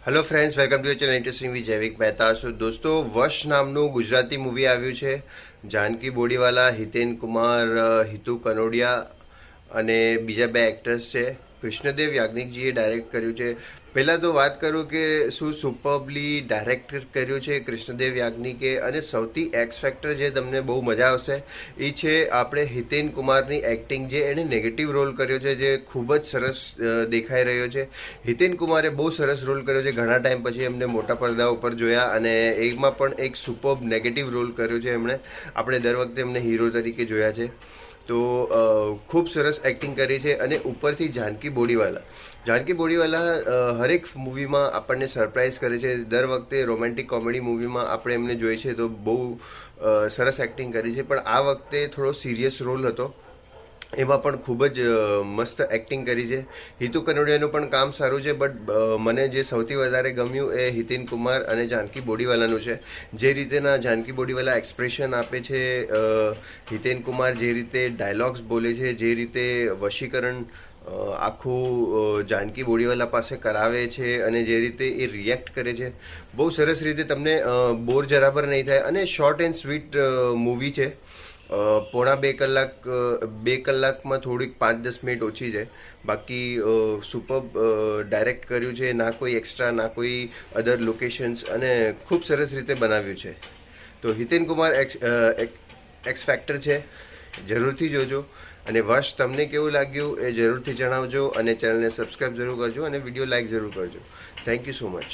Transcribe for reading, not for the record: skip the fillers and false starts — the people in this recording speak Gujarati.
Hello friends, welcome to channel interesting with જૈવિક મહેતા. દોસ્તો, વશ નામનું ગુજરાતી મૂવી આવ્યું છે. જાનકી બોડીવાલા, હિતેન કુમાર, હિતુ કનોડિયા અને બીજા બે એક્ટર્સ છે. કૃષ્ણદેવ યાજ્ઞિકજીએ ડાયરેક્ટ કર્યું છે. પહેલાં તો વાત કરું કે શું સુપર્બલી ડાયરેક્ટ કર્યું છે કૃષ્ણદેવ યાજ્ઞિકે, અને સૌથી એક્સ ફેક્ટર જે તમને બહુ મજા આવશે એ છે આપણે હિતેન કુમારની એક્ટિંગ. જે એણે નેગેટિવ રોલ કર્યો છે જે ખૂબ જ સરસ દેખાઈ રહ્યો છે. હિતેન કુમારે બહુ સરસ રોલ કર્યો છે. ઘણા ટાઈમ પછી એમને મોટા પડદા ઉપર જોયા અને એમાં પણ એક સુપર્બ નેગેટિવ રોલ કર્યો છે એમણે. આપણે દર વખતે એમને હીરો તરીકે જોયા છે. તો ખૂબ સરસ એક્ટિંગ કરી છે. અને ઉપરથી જાનકી બોડીવાલા હરેક મૂવીમાં આપણને સરપ્રાઇઝ કરે છે. દર વખતે રોમેન્ટિક કોમેડી મૂવીમાં આપણે એમને જોઈએ છે તો બહુ સરસ એક્ટિંગ કરી છે, પણ આ વખતે થોડો સિરિયસ રોલ હતો, એમાં પણ ખૂબ જ મસ્ત એક્ટિંગ કરી છે. હિતુ કનોડિયાનું પણ કામ સારું છે, બટ મને જે સૌથી વધારે ગમ્યું એ હિતેન કુમાર અને જાનકી બોડીવાલાનું છે. જે રીતેના જાનકી બોડીવાલા એક્સપ્રેશન આપે છે, હિતેન કુમાર જે રીતે ડાયલોગ્સ બોલે છે, જે રીતે વશીકરણ આખું જાનકી બોડીવાલા પાસે કરાવે છે અને જે રીતે એ રિએક્ટ કરે છે, બહુ સરસ રીતે તમને બોર જરાબર નહીં થાય. અને શોર્ટ એન્ડ સ્વીટ મૂવી છે. પોણા 2 કલાકમાં થોડીક 5-10 મિનિટ ઓછી છે. બાકી સુપર્બ ડાયરેક્ટ કર્યું છે. ના કોઈ એક્સ્ટ્રા, ના કોઈ અધર લોકેશન્સ, અને ખૂબ સરસ રીતે બનાવ્યું છે. તો હિતેન કુમાર એક્સ ફેક્ટર છે, જરૂરથી જોજો. અને વશ તમને કેવું લાગ્યું એ જરૂરથી જણાવજો, અને ચેનલને સબસ્ક્રાઈબ જરૂર કરજો અને વિડીયો લાઈક જરૂર કરજો. Thank you so much.